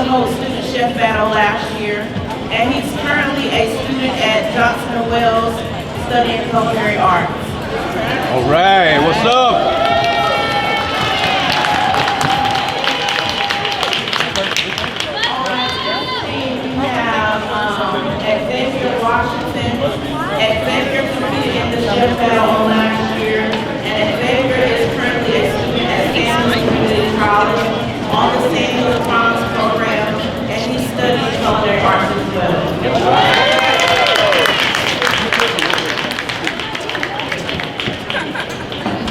Hoke Student Chef Battle last year, and he's currently a student at Johnson & Wells studying culinary arts. All right, what's up? Xavier Washington. Xavier competed in the Chef Battle last year, and Xavier is currently a student at Stanford Community College on the Samuel Promise program, and he studies culinary arts as well.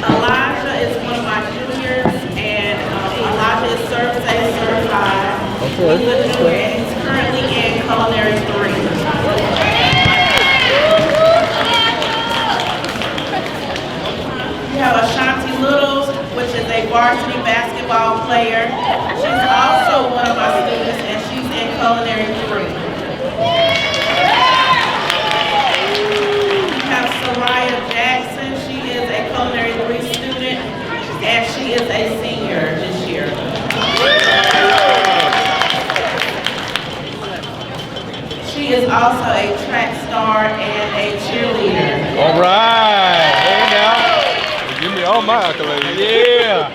Elijah Culinary 3. We have Ashanti Littles, which is a varsity basketball player. She's also one of my students, and she's in Culinary 3. We have Soraya Jackson. She is a Culinary 3 student, and she is a senior this year. She is also a track star and a cheerleader. All right. Hey now. Give me all my accolades. Yeah.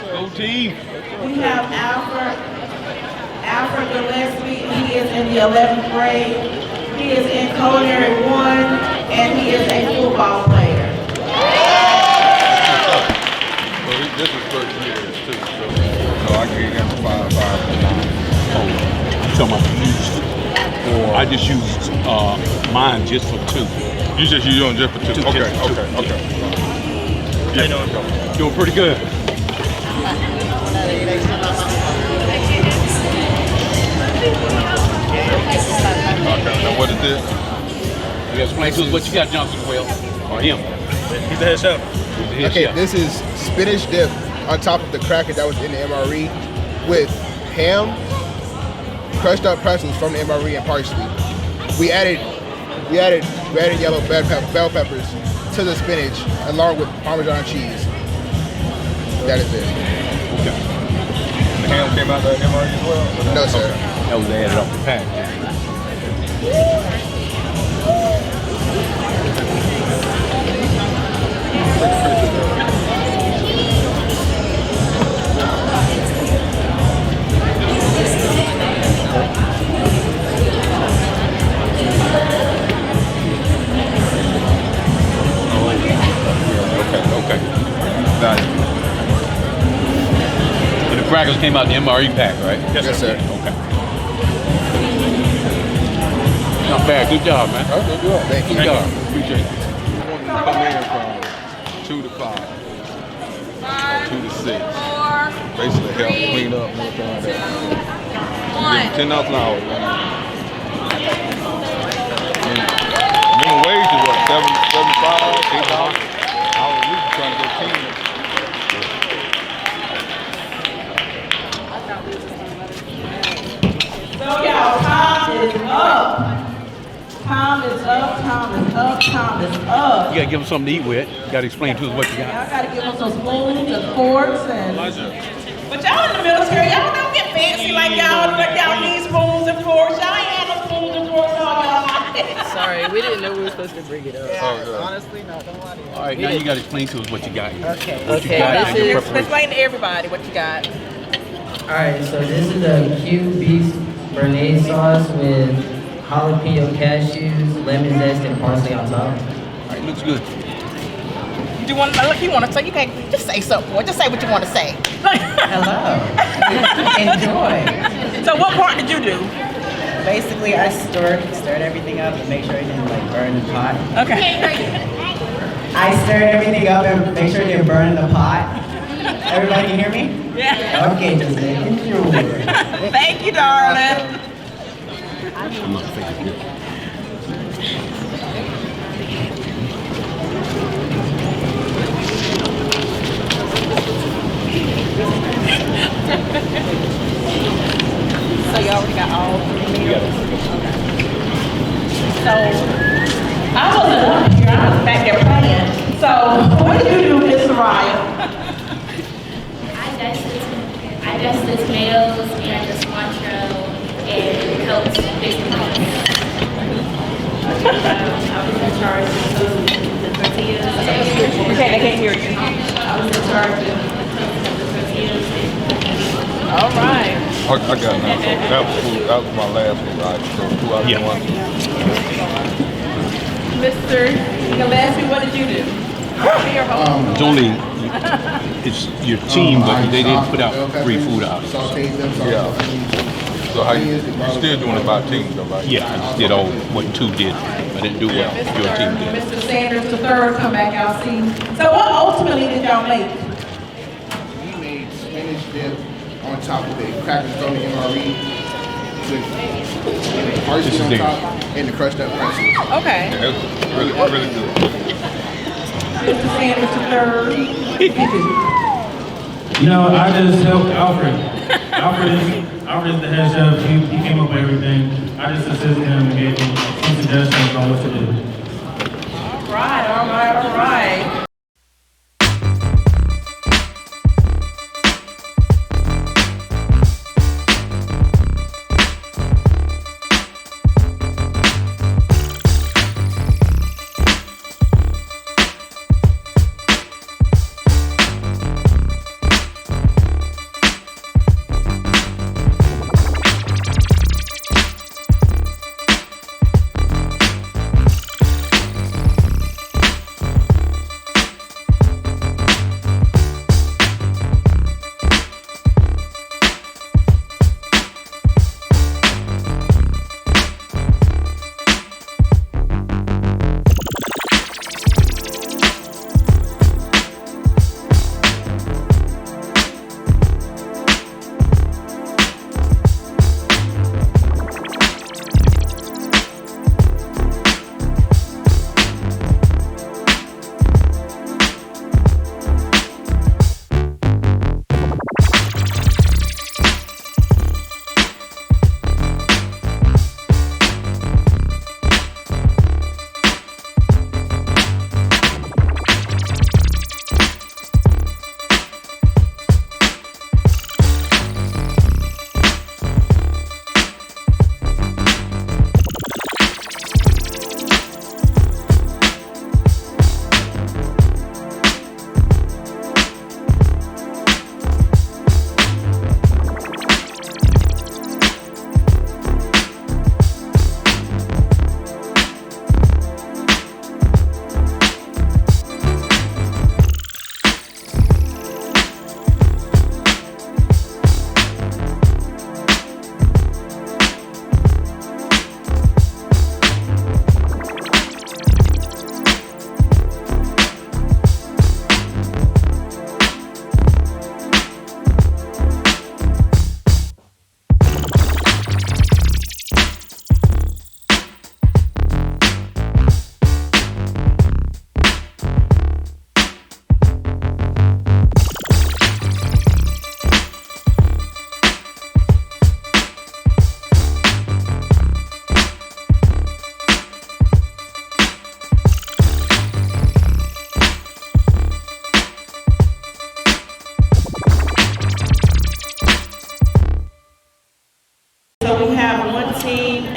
Go team. We have Alfred Gillespie. He is in the 11th grade. He is in Culinary 1, and he is a football player. Well, this is first year too, so I gave him 5, 5, and 9. Oh, so much used. Or I just used mine just for 2. You just use on just for 2. Okay. Yeah, Doing pretty good. Okay, now what is this? You gotta explain to us what you got, Johnson Well. Or him. He's the head chef. Okay, this is spinach dip on top of the cracker that was in the MRE with ham, crushed up pretzels from the MRE and parsley. We added yellow bell peppers to the spinach along with Parmesan cheese. That is it. Okay. The ham came out of the MRE as well? No, sir. That was added off the pack. Okay. Got it. And the crackers came out the MRE pack, right? Yes, sir. Okay. Not bad. Good job, man. Okay, good. Thank you. Good job. Appreciate it. I want them to come in from 2 to 5. 2 to 6. 4, Basically help 3, clean up and everything like 2, that. 1. $10 an hour. Minimum wage is what? 75, $8. I was really trying to go team. So y'all, time is up. Time is up, time is up, time is up. You gotta give them something to eat with. You gotta explain to us what you got. Y'all gotta give them some spoons and forks and... But y'all in the military, y'all don't get fancy like y'all need spoons and forks. Y'all ain't had no spoons and forks all y'all life. Sorry, we didn't know we were supposed to bring it up. Honestly, no, don't lie to you. All right, now you gotta explain to us what you got. Okay. What you Okay, got this and your is- preparation. Explain to everybody what you got. Alright, so this is a cube beef béarnaise sauce with jalapeno cashews, lemon zest, and parsley on top. All right, looks good. You want to look? You want to say? You can't just say something. Boy. Just say what you want to say. Hello. Enjoy. So, what part did you do? Basically, I stirred everything up and make sure it didn't like burn the pot. Okay. I stirred everything up and make sure it didn't burn the pot. Everybody can hear me? Yeah. Okay, just making sure. Thank you, darling. So you already got all 3 meals? So I wasn't up here, I was back there playing. So, what did you do, Miss Soraya? I dusted the tomatoes and the cilantro and helped fix the pot. I was in charge of the tortillas. okay, they can't hear you. I was in charge of the tortillas. All right. I got it now. So that was food. That was my last one. Right? So 2 out of Yeah. 1. Mr. Gillespie, what did you do? It's only it's your team, but they didn't put out free food out. Sauteed them. Yeah. So how you still doing it by teams though, right? Yeah, I just did all what 2 did. I didn't do what your team did. Mr. Sanders III, come back out, see. So what ultimately did y'all make? We made spinach dip on top of the crackers from the MRE with parsley This is on theirs. top, and the crushed up pretzels. Okay. Yeah, it was really, really good. Mr. Sanders III. You know, I just helped Alfred. Alfred's the head chef. He came up with everything. I just assisted him and gave him some suggestions on what to do. All right.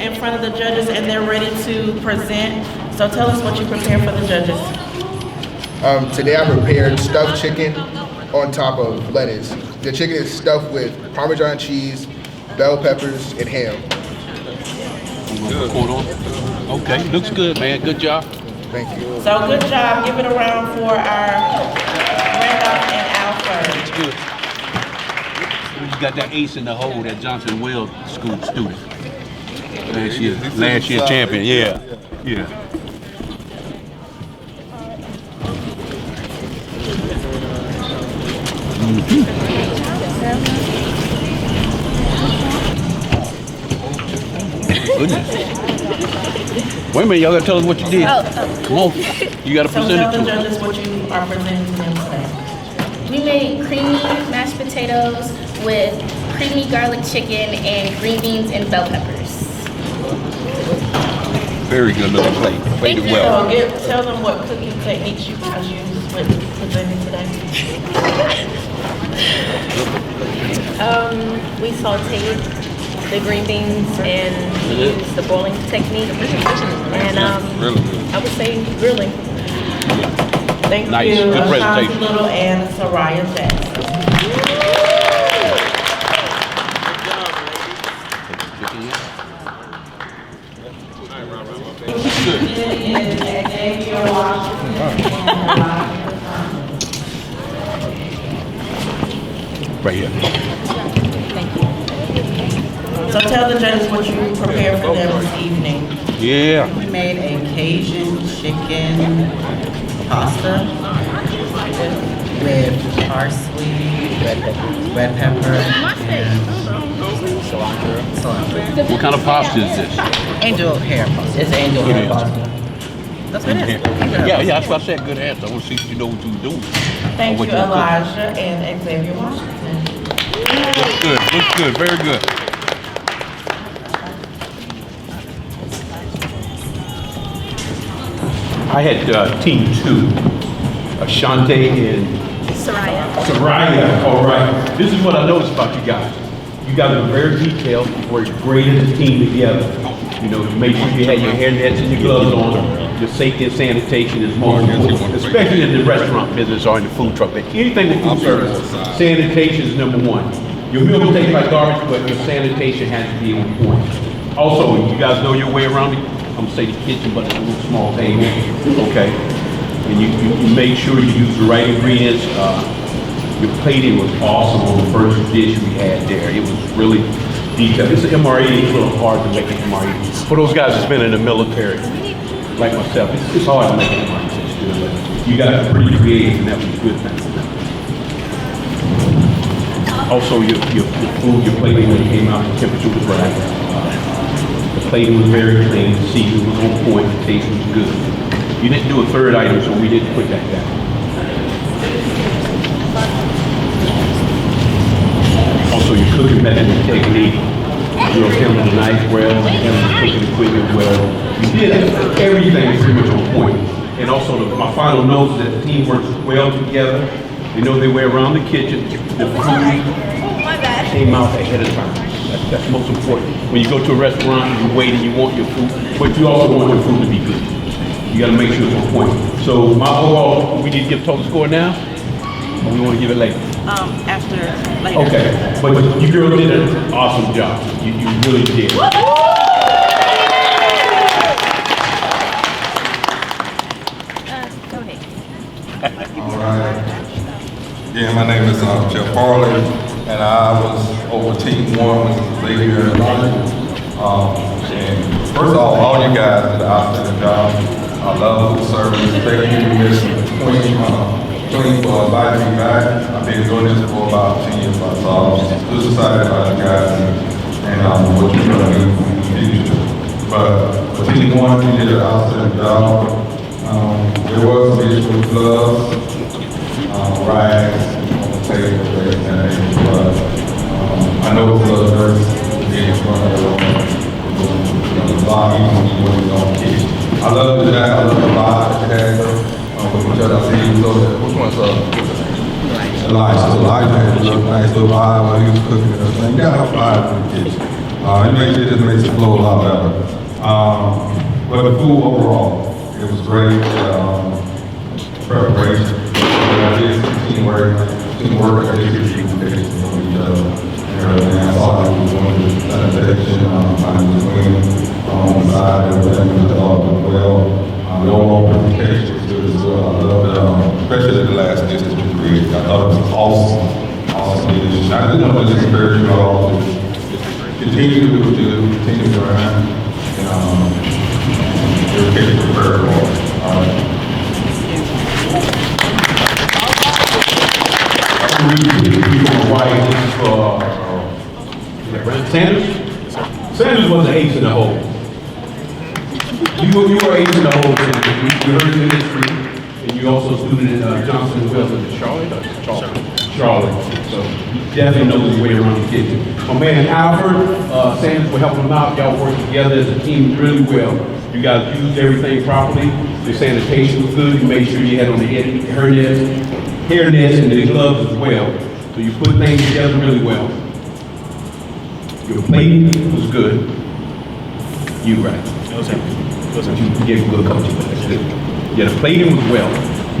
in front of the judges and they're ready to present. So tell us what you prepared for the judges. Today I prepared stuffed chicken on top of lettuce. The chicken is stuffed with Parmesan cheese, bell peppers, and ham. Good. Okay, looks good, man. Good job. Thank you. So good job. Give it a round for our Randolph and Alfred. It's good. You got that ace in the hole, that Johnson Wells School student. Last year champion, yeah. Yeah. Goodness. Wait a minute, y'all gotta tell us what you did. Come on. You gotta So present tell it the to us. judges what you are presenting to them today. We made creamy mashed potatoes with creamy garlic chicken and green beans and bell peppers. Very good looking plate. Played it well. So tell them what cooking techniques you guys used with presenting today. We sauteed the green beans and used the boiling technique. And Really good. I would say grilling. Thank Nice. you, Good Ashanti presentation. Little and Soraya Jackson. Right here. So tell the judges what you prepared for them this evening. Yeah. We made a Cajun chicken pasta with parsley, red pepper, and cilantro. What kind of pasta is this? Angel hair pasta. It's angel Good hair answer. pasta. That's what it is. Yeah, that's what I said. Good answer. I want to see if you know what you were doing. Thank Or what you, were cooking. Elijah and Xavier Washington. Looks good. Looks good. Very good. I had team 2, Ashante and Soraya. All right. This is what I noticed about you guys. You guys are very detailed. Work great as a team together. You know, you make sure you have your hair nets and your gloves on. Your safety and sanitation is more important, especially in the restaurant business or in the food truck. But anything with food service, sanitation is number 1. Your meal will taste like garbage, but your sanitation has to be on point. Also, you guys know your way around the, I'm gonna say the kitchen, but it's a little small table, okay? And you make sure you use the right ingredients. Your plating was awesome on the first dish we had there. It was really detailed. It's an MRE, it's a little hard to make an MRE. For those guys that's been in the military, like myself, it's hard to make an MRE taste good, but you guys are pretty creative, and that was a good thing. Also, your food, your plating when it came out, the temperature was right. The plating was very clean, the seasoning was on point, the taste was good. You didn't do a third item, so we didn't put that down. Also, your cooking method and technique, you know, handling the knife well, handling the cooking equipment well. You did everything pretty much on point. And also, my final note is that the team works well together. They know their way around the kitchen. The food came out ahead of time. That's most important. When you go to a restaurant, you wait and you want your food, but you also want your food to be good. You got to make sure it's on point. So my overall, we need to give total score now, or we want to give it later? After later. Okay, but you girls did an awesome job. You really did. Go ahead. All right. Again, my name is Jeff Farley, and I was over Team 1 with Xavier and Elijah. And first of all you guys did an outstanding job. I love food service. Thank you, Miss Queen, for inviting me back. I've been doing this for about 10 years myself. Just excited about you guys and what you're going to do in the future. But for Team 1, you did an outstanding job. There was some issue with gloves, rags on the table, but I know it's a little nervous to get in front of everyone. It's a lot easier when you're on the kitchen. I love the jacket, I love the vibe that you had with each other. I see you so which one's Elijah. So Elijah had a little nice little vibe while he was cooking and everything. You got a vibe in the kitchen. It just makes it flow a lot better. But the food overall, it was great. Preparation. I did some teamwork. I did some communication from each other. And I saw how he was doing the sanitation, finding the cleaning on the side, everything was all well. The overall presentation was good as well. I loved it, especially the last dish that you created. I thought it was awesome. Awesome dish. I didn't want to just encourage you all to continue to do what you do, continue to grind, and you're getting prepared for it. All right. Right, this is for Sanders. Sanders was an ace in the hole. You were ace in the hole. You heard the history, and you also a student at Johnson and Wells in Charlotte. So he definitely knows his way around the kitchen. My man Alfred, Sanders will help him out. Y'all work together as a team really well. You guys used everything properly. The sanitation was good. You made sure you had on the hair nets and the gloves as well. So you put things together really well. Your plating was good. You right. You gave a good coaching. Yeah, the plating was well.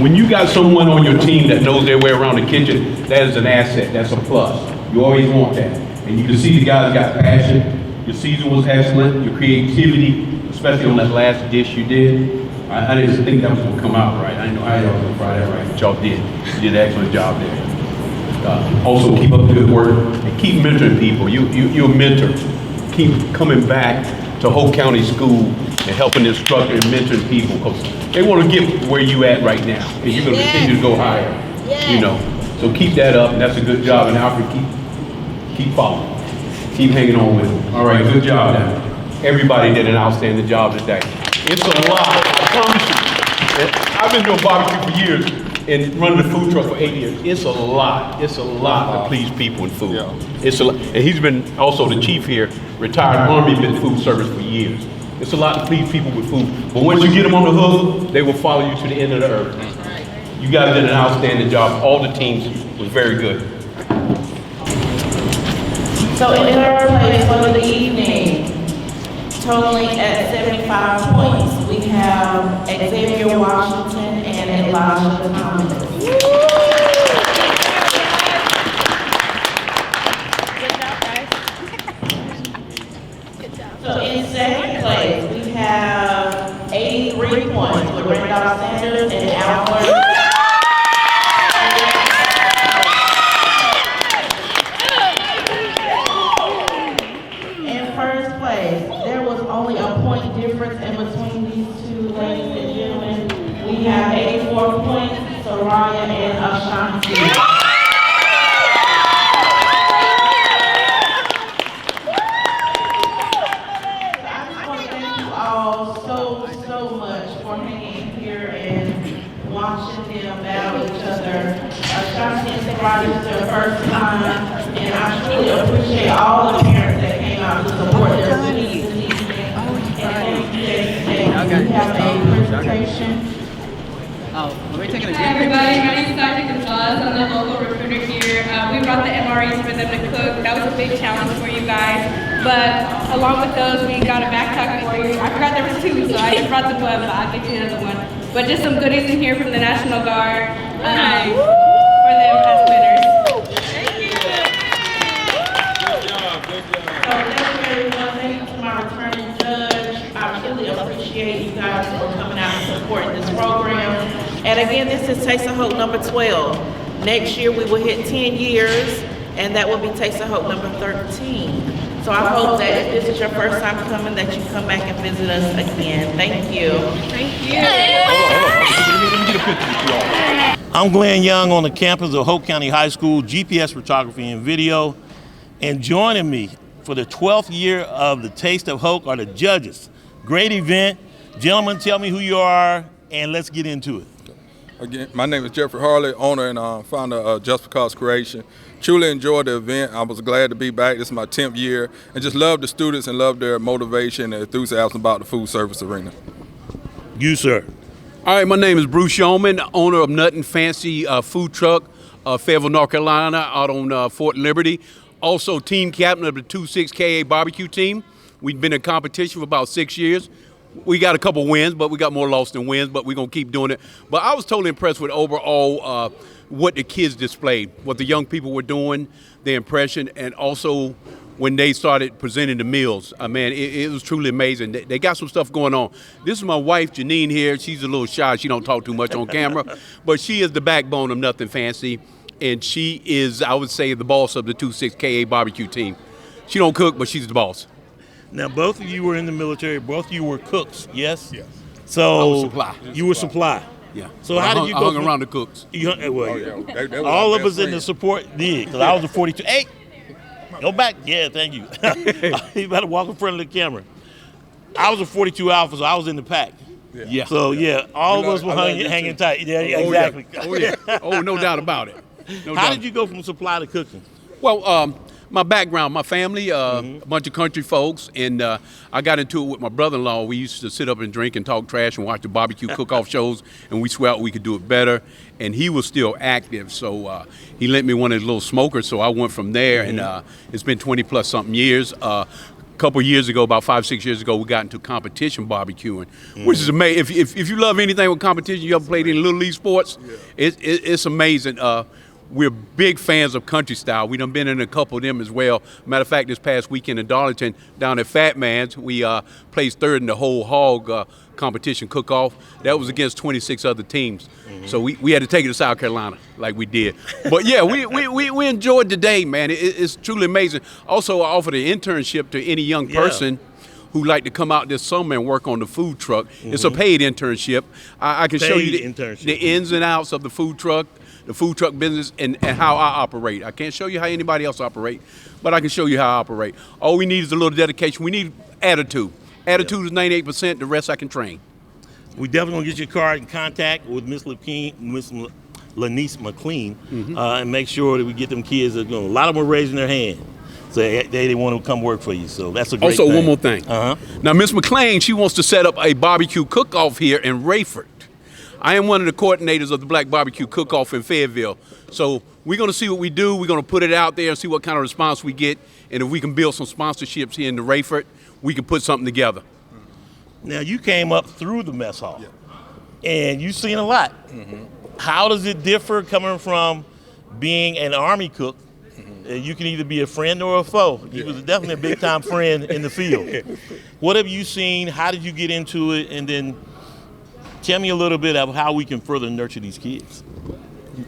When you got someone on your team that knows their way around the kitchen, that is an asset. That's a plus. You always want that. And you can see the guys got passion. Your season was excellent. Your creativity, especially on that last dish you did. I didn't think that was going to come out right. I know I was going to fry that right, but y'all did. You did an excellent job there. Also, keep up the good work and keep mentoring people. You're a mentor. Keep coming back to Hoke County School and helping the instructor and mentoring people because they want to get where you at right now. And you're going to continue to go higher. You know, so keep that up, and that's a good job. And Alfred, keep following. Keep hanging on with it. All right, good job now. Everybody did an outstanding job today. It's a lot, I promise you. I've been doing barbecue for years and running the food truck for 8 years. It's a lot to please people in food. It's a lot, and he's been also the chief here, retired Army, been in food service for years. It's a lot to please people with food. But once you get them on the hook, they will follow you to the end of the earth. You guys did an outstanding job. All the teams was very good. So in third place for the evening, totaling at 75 points, we have Xavier Washington and Elijah Thomas. So in second place, we have 83 points with Randolph Sanders and Alfred. In first place, there was only a point difference in between these two ladies and gentlemen. We have 84 points, Soraya and Ashanti. So much for hanging here and watching them battle each other. Ashanti and Soraya is their first time, and I truly appreciate all the parents that came out to support their cities this evening. And thank you, Jason. We have a presentation. Hi everybody, my name is Dr. Gonzalez. I'm the local recruiter here. We brought the MREs for them to cook. That was a big challenge for you guys. But along with those, we got a backpack for you. I forgot there was 2, so I just brought the one, but I'll get you another one. But just some goodies in here from the National Guard for them as winners. Thank you. So thank you everyone. Thank you to my returning judge. I really appreciate you guys for coming out and supporting this program. And again, this is Taste of Hope number 12. Next year we will hit 10 years, and that will be Taste of Hope number 13. So I hope that if this is your first time coming, that you come back and visit us again. Thank you. Thank you. I'm Glenn Young on the campus of Hoke County High School, GPS Photography and Video. And joining me for the 12th year of the Taste of Hoke are the judges. Great event. Gentlemen, tell me who you are, and let's get into it. Again, my name is Jeffrey Harley, owner and founder of Just Because Creation. Truly enjoyed the event. I was glad to be back. This is my 10th year, and just love the students and love their motivation and enthusiasm about the food service arena. You, sir. All right, my name is Bruce Yeoman, owner of Nut and Fancy Food Truck, Fayetteville, North Carolina, out on Fort Liberty. Also team captain of the 26 KA barbecue team. We've been in competition for about 6 years. We got a couple wins, but we got more loss than wins, but we're going to keep doing it. But I was totally impressed with overall what the kids displayed, what the young people were doing, their impression, and also when they started presenting the meals. Man, it was truly amazing. They got some stuff going on. This is my wife, Janine, here. She's a little shy. She don't talk too much on camera, but she is the backbone of Nothing Fancy, and she is, I would say, the boss of the 26 KA barbecue team. She don't cook, but she's the boss. Now, both of you were in the military. Both of you were cooks, yes? Yes. So I was supply. You were supply. Yeah. So how did you go? I hung around the cooks. All of us in the support did, because I was a 42. Hey, go back. Yeah, thank you. You better walk in front of the camera. I was a 42 Alpha, so I was in the pack. Yeah. So all of us were hanging tight. Yeah, exactly. Yeah. Oh yeah. Oh, no doubt about it. How did you go from supply to cooking? Well, my background, my family, a bunch of country folks, and I got into it with my brother-in-law. We used to sit up and drink and talk trash and watch the barbecue cook-off shows, and we swear we could do it better. And he was still active, so he lent me one of his little smokers, so I went from there, and it's been 20-plus something years. A couple years ago, about 5-6 years ago, we got into competition barbecuing, which is amazing. If you love anything with competition, you ever played any Little League sports, it's amazing. We're big fans of country style. We done been in a couple of them as well. Matter of fact, this past weekend in Darlington, down at Fat Man's, we placed third in the whole hog competition cook-off. That was against 26 other teams. So we had to take it to South Carolina like we did. But yeah, we enjoyed the day, man. It's truly amazing. Also, I offered an internship to any young person who like to come out this summer and work on the food truck. It's a paid internship. I can show you the ins and outs of the food truck, the food truck business and how I operate. I can't show you how anybody else operate, but I can show you how I operate. All we need is a little dedication. We need attitude. Attitude is 98%. The rest I can train. We definitely gonna get your card in contact with Miss Lanice McLean, and make sure that we get them kids. That, a lot of them are raising their hand, so they want to come work for you. So that's a great thing. Also, one more thing. Now, Miss McLean, she wants to set up a barbecue cook-off here in Rayford. I am one of the coordinators of the Black Barbecue Cook-Off in Fayetteville. So we're going to see what we do. We're going to put it out there and see what kind of response we get. And if we can build some sponsorships here in the Rayford, we can put something together. Now, you came up through the mess hall, and you've seen a lot. How does it differ coming from being an Army cook? You can either be a friend or a foe. You was definitely a big-time friend in the field. What have you seen? How did you get into it? And then tell me a little bit of how we can further nurture these kids.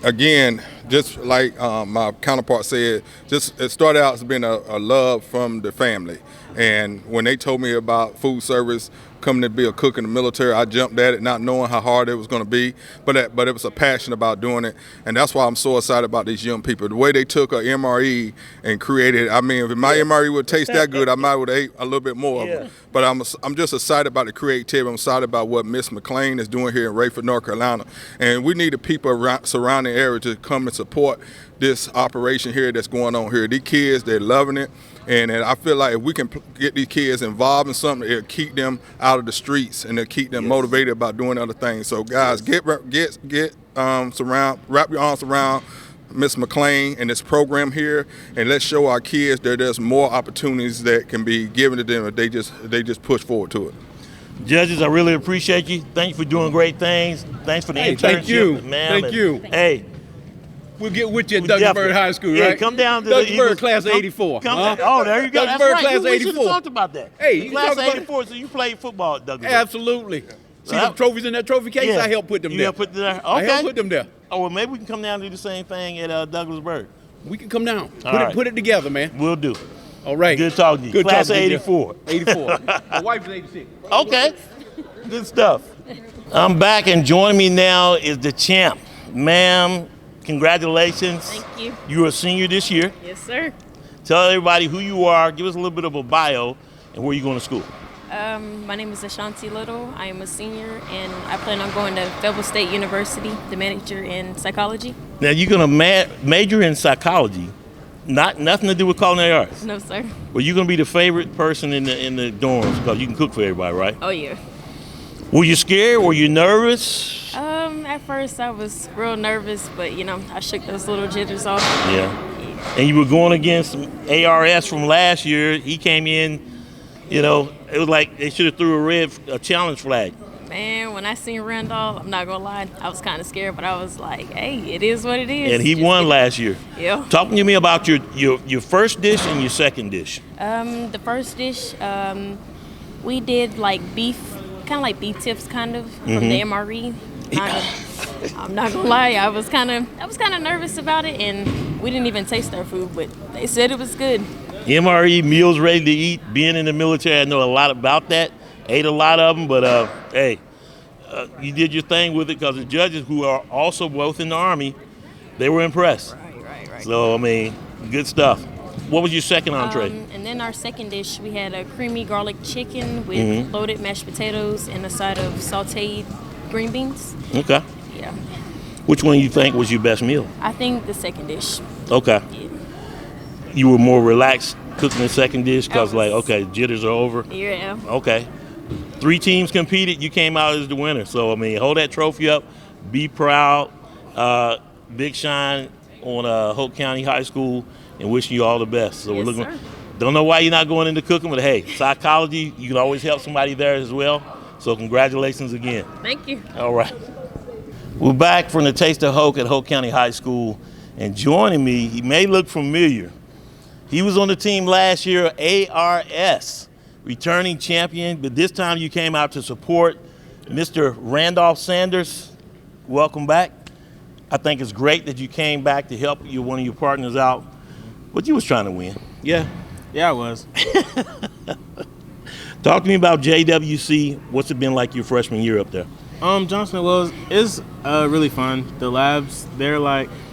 Again, just like my counterpart said, it started out as being a love from the family. And when they told me about food service, coming to be a cook in the military, I jumped at it not knowing how hard it was going to be, but it was a passion about doing it. And that's why I'm so excited about these young people. The way they took a MRE and created, I mean, if my MRE would taste that good, I might would have ate a little bit more of it. But I'm just excited about the creativity. I'm excited about what Miss McLean is doing here in Rayford, North Carolina. And we need the people around surrounding area to come and support this operation here that's going on here. These kids, they're loving it. And I feel like if we can get these kids involved in something, it'll keep them out of the streets and it'll keep them motivated about doing other things. So guys, wrap your arms around Miss McLean and this program here, and let's show our kids that there's more opportunities that can be given to them if they just push forward to it. Judges, I really appreciate you. Thank you for doing great things. Thanks for the internship, thank you. ma'am. Thank you. Hey. We'll get with you at Douglasburg High School, right? Yeah, come down to Douglasburg class of 84. Oh, there you go. That's Douglasburg right. class of We should 84. have talked about that. Hey, you class talk of about 84, so you played football at Douglasburg. Absolutely. See the trophies in that trophy case? Yeah. I helped put them there. You helped put them there? Okay. I helped put them there. Oh, well, maybe we can come down and do the same thing at Douglasburg. We can come down. All Put it together, man. We'll do. All right. Good talking to you. Good Class of talking to you. 84. 84. My wife's 86. Okay. Good stuff. I'm back, and joining me now is the champ. Ma'am, congratulations. Thank you. You're a senior this year. Yes, sir. Tell everybody who you are. Give us a little bit of a bio and where you're going to school. My name is Ashanti Little. I am a senior, and I plan on going to Fayetteville State University to major in psychology. Now, you're going to major in psychology, nothing to do with culinary arts. No, sir. Well, you're going to be the favorite person in the dorms because you can cook for everybody, right? Oh, yeah. Were you scared? Were you nervous? At first, I was real nervous, but, I shook those little jitters off. Yeah. And you were going against ARS from last year. He came in, it was like they should have threw a challenge flag. Man, when I seen Randall, I'm not going to lie, I was kind of scared, but I was like, hey, it is what it is. And he won last year. Yeah. Talk to me about your first dish and your second dish. The first dish, we did like beef, kind of like beef tips from the MRE. I'm not gonna lie, I was kind of nervous about it, and we didn't even taste our food, but they said it was good. MRE, meals ready to eat. Being in the military, I know a lot about that. Ate a lot of them, but hey, you did your thing with it because the judges, who are also both in the Army, they were impressed. Right. So, I mean, good stuff. What was your second entree? And then our second dish, we had a creamy garlic chicken with loaded mashed potatoes and a side of sauteed green beans. Okay. Yeah. Which one you think was your best meal? I think the second dish. Okay. Yeah. You were more relaxed cooking the second dish because, okay, jitters are over? Yeah. Okay. 3 teams competed. You came out as the winner. So, I mean, hold that trophy up. Be proud. Big shine on Hoke County High School, and wishing you all the best. So, Yes, sir. Don't know why you're not going into cooking, but hey, psychology, you can always help somebody there as well. So, congratulations again. Thank you. All right. We're back from the Taste of Hoke at Hoke County High School, and joining me, he may look familiar. He was on the team last year, ARS, returning champion, but this time you came out to support Mr. Randolph Sanders. Welcome back. I think it's great that you came back to help one of your partners out, but you was trying to win. Yeah, I was. Talk to me about JWC. What's it been like your freshman year up there? Johnson Wells is really fun. The labs, they're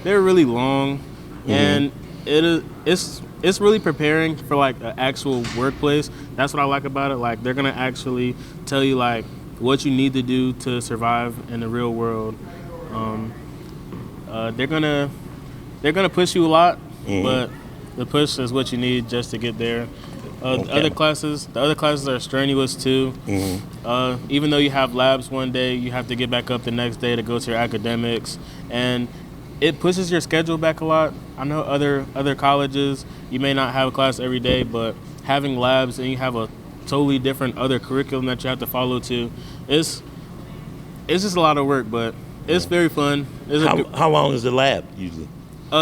really long, and it's really preparing for like an actual workplace. That's what I like about it. Like they're gonna actually tell you like what you need to do to survive in the real world. They're gonna push you a lot, but the push is what you need just to get there. The other classes are strenuous too. Even though you have labs one day, you have to get back up the next day to go to your academics, and it pushes your schedule back a lot. I know other colleges, you may not have a class every day, but having labs and you have a totally different other curriculum that you have to follow too, it's just a lot of work, but it's very fun. How long is the lab usually?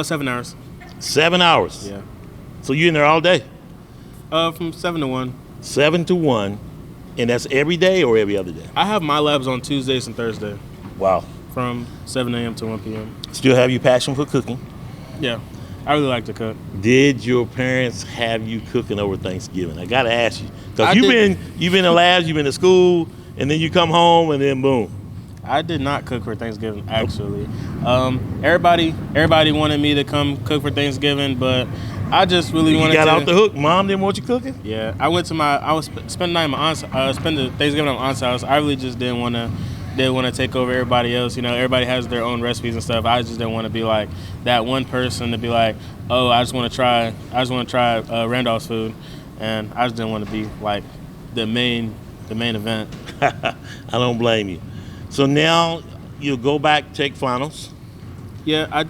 7 hours. 7 hours? Yeah. So you're in there all day? From 7 to 1. 7 to 1, and that's every day or every other day? I have my labs on Tuesdays and Thursdays. Wow. From 7 a.m. to 1 p.m. Still have your passion for cooking? Yeah, I really like to cook. Did your parents have you cooking over Thanksgiving? I gotta ask you, because you've been in labs, you've been to school, and then you come home, and then boom. I did not cook for Thanksgiving, actually. Everybody wanted me to come cook for Thanksgiving, but I just really wanted to. You got off the hook. Mom didn't want you cooking? Yeah, I was spending the night at my aunt's, spend the Thanksgiving at my aunt's house. I really just didn't want to take over everybody else. You know, everybody has their own recipes and stuff. I just didn't want to be like that one person to be like, oh, I just want to try Randolph's food, and I just didn't want to be like the main event. I don't blame you. So now you'll go back, take finals. Yeah, I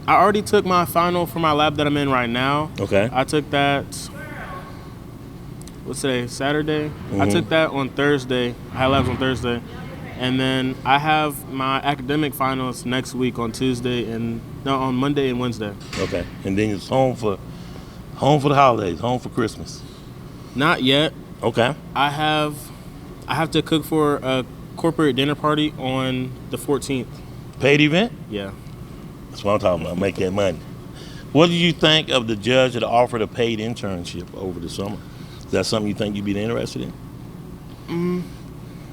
already took my final for my lab that I'm in right now. Okay. I took that, what's today, Saturday? I took that on Thursday. I had labs on Thursday. And then I have my academic finals next week on on Monday and Wednesday. Okay. And then it's home for the holidays, home for Christmas. Not yet. Okay. I have to cook for a corporate dinner party on the 14th. Paid event? Yeah. That's what I'm talking about, make that money. What do you think of the judge that offered a paid internship over the summer? Is that something you think you'd be interested in?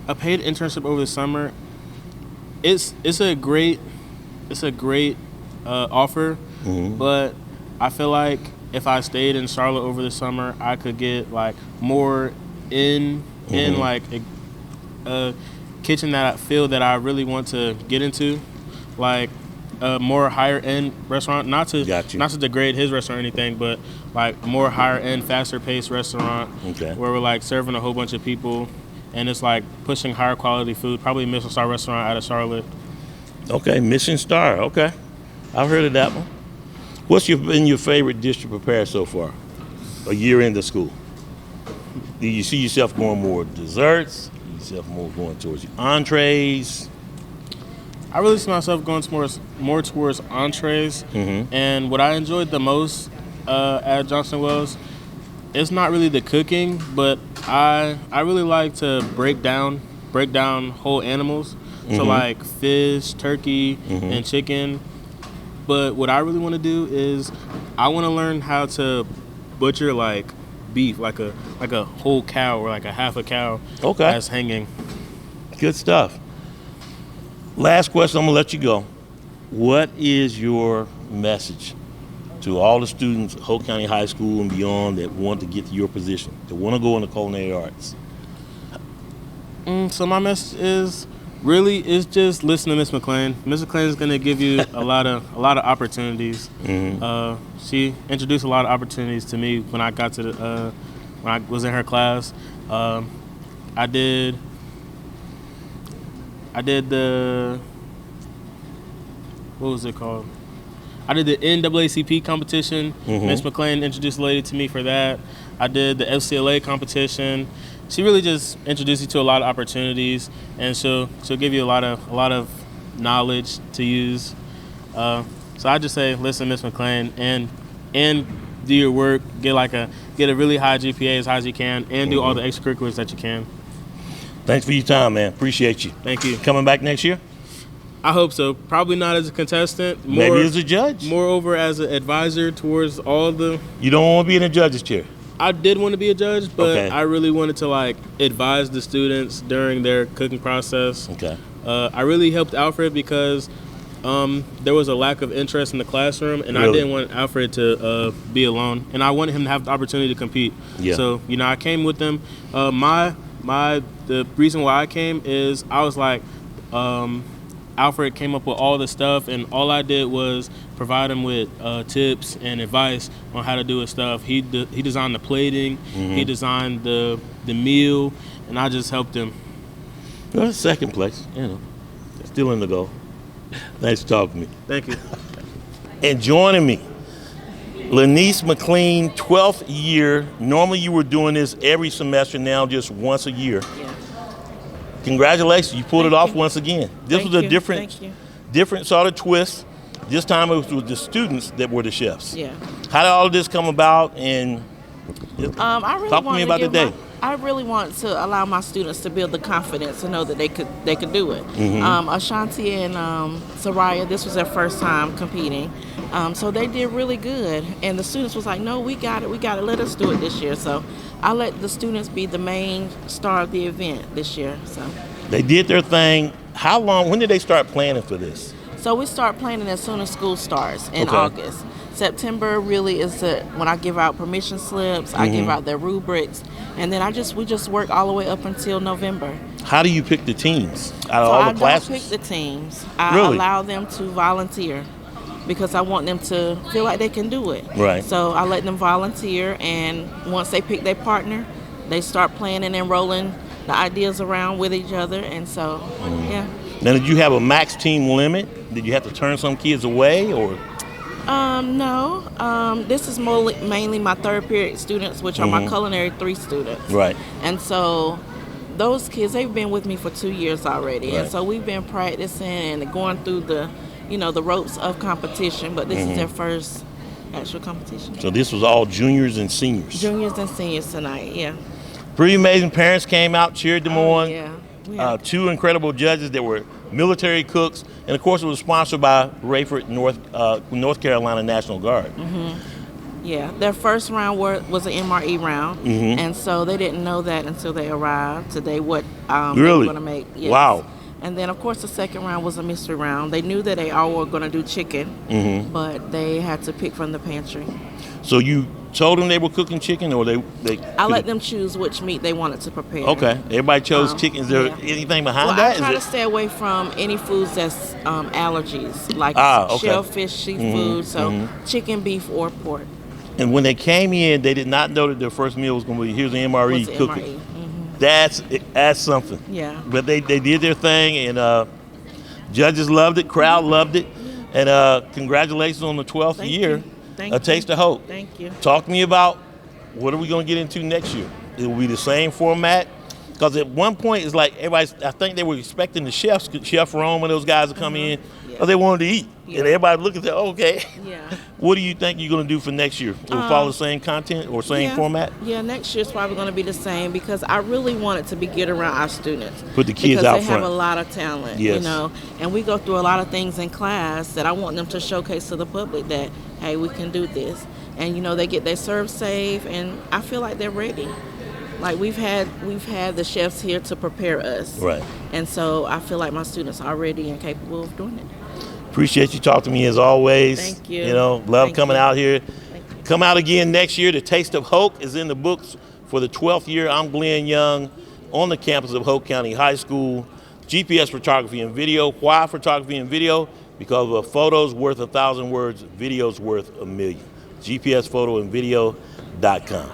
A paid internship over the summer, it's a great offer, but I feel like if I stayed in Charlotte over the summer, I could get like more in like a kitchen that I feel that I really want to get into, like a more higher end restaurant. Not to degrade his restaurant or anything, but like more higher end, faster paced restaurant where we're like serving a whole bunch of people, and it's like pushing higher quality food. Probably a Michelin star restaurant out of Charlotte. Okay, Michelin star. Okay, I've heard of that one. What's been your favorite dish to prepare so far? A year into school. Do you see yourself going more desserts? Do you see yourself more going towards your entrees? I really see myself going more towards entrees. And what I enjoyed the most at Johnson Wells, it's not really the cooking, but I really like to break down whole animals. So like fish, turkey, and chicken. But what I really want to do is I want to learn how to butcher like beef, like a whole cow or like a half a cow that's hanging. Good stuff. Last question, I'm gonna let you go. What is your message to all the students at Hoke County High School and beyond that want to get to your position, that want to go into culinary arts? So my message is just listen to Miss McClain. Miss McClain is gonna give you a lot of opportunities. She introduced a lot of opportunities to me when I got to when I was in her class. I did the, what was it called? I did the NAACP competition. Miss McClain introduced a lady to me for that. I did the FCLA competition. She really just introduced you to a lot of opportunities, and she'll give you a lot of knowledge to use. So I just say listen, Miss McClain, and do your work. Get a really high GPA as high as you can, and do all the extracurriculars that you can. Thanks for your time, man. Appreciate you. Thank you. Coming back next year? I hope so. Probably not as a contestant. Maybe as a judge. Moreover, as an advisor towards all the. You don't want to be in a judge's chair. I did want to be a judge, but Okay. I really wanted to like advise the students during their cooking process. Okay. I really helped Alfred because there was a lack of interest in the classroom, and I Really? didn't want Alfred to be alone, and I wanted him to have the opportunity to compete. Yeah. So I came with them. The reason why I came is I was like, Alfred came up with all the stuff, and all I did was provide him with tips and advice on how to do his stuff. He designed the plating, he designed the meal, and I just helped him. Well, second place, still in the goal. Nice to talk to me. Thank you. And joining me, Lanice McLean, 12th year. Normally you were doing this every semester, now just once a year. Yeah. Congratulations, you pulled it off once again. This was a different sort of twist. This time it was with the students that were the chefs. Yeah. How did all of this come about? And I really talk to me about the day. I really want to allow my students to build the confidence to know that they could do it. Ashanti and Soraya, this was their first time competing, so they did really good. And the students was like, "No, we got it. Let us do it this year." So I let the students be the main star of the event this year. So they did their thing. How long? When did they start planning for this? So we start planning as soon as school starts in August. September really is when I give out permission slips, I give out their rubrics, and then we just work all the way up until November. How do you pick the teams out of all the classes? I don't pick the teams. I Really? allow them to volunteer because I want them to feel like they can do it. Right. So I let them volunteer, and once they pick their partner, they start planning and rolling the ideas around with each other, and so, yeah. Now, did you have a max team limit? Did you have to turn some kids away, or? No. This is mainly my third period students, which are my culinary 3 students. Right. And so those kids, they've been with me for 2 years already. Right. And so we've been practicing and going through the ropes of competition, but this is their first actual competition. So this was all juniors and seniors? Juniors and seniors tonight, yeah. Pretty amazing. Parents came out, cheered them on. Yeah. 2 incredible judges that were military cooks, and of course it was sponsored by Rayford North Carolina National Guard. Yeah, their first round was an MRE round, and so they didn't know that until they arrived today what they were going to make. Yes. Wow. And then of course the second round was a mystery round. They knew that they all were going to do chicken, but they had to pick from the pantry. So you told them they were cooking chicken, or they I let them choose which meat they wanted to prepare. Okay, everybody chose chicken. Is there anything behind that? I try to stay away from any foods that's allergies, like shellfish, seafood, chicken, beef, or pork. And when they came in, they did not know that their first meal was going to be, here's the MRE cooking. That's something. Yeah. But they did their thing, and judges loved it, crowd loved it, and congratulations on the 12th year. Thank A Taste of Hope. Thank you. Talk to me about what are we going to get into next year? It will be the same format? Because at one point, it's like I think they were expecting the chefs, Chef Rome and those guys to come in, because they wanted to eat. And everybody looked at that, okay. Yeah. What do you think you're going to do for next year? Will it follow the same content or same format? Yeah, next year's probably going to be the same, because I really want it to be geared around our students. Put the kids out front. Because they have a lot of talent, and we go through a lot of things in class that I want them to showcase to the public that, hey, we can do this. And, they get their serve safe, and I feel like they're ready. Like we've had the chefs here to prepare us. Right. And so I feel like my students are ready and capable of doing it. Appreciate you talking to me as always. Thank you. Love coming out here. Come out again next year. The Taste of Hoke is in the books for the 12th year. I'm Glenn Young on the campus of Hoke County High School. GPS photography and video. Why photography and video? Because a photo's worth 1,000 words, video's worth 1,000,000. GPSphotoandvideo.com.